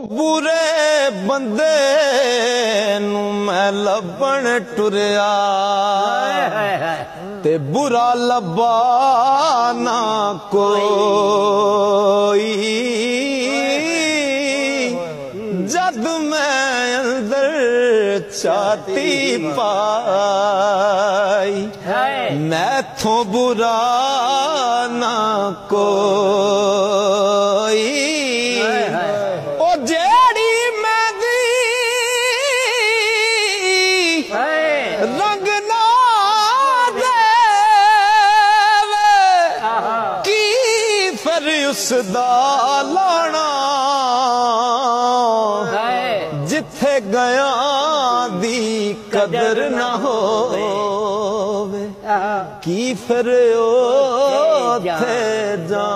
बुरे बंदे नू मैं लभण टुरिया ते बुरा लब्बा ना कोई। जद मैं अंदर छाती पाई मैथों बुरा ना कोई। ओ जेड़ी मेरी रंग ना देवे की फिर उसदा लाना। जिथे गया दी कदर ना होवे की फिर ओथे जाना।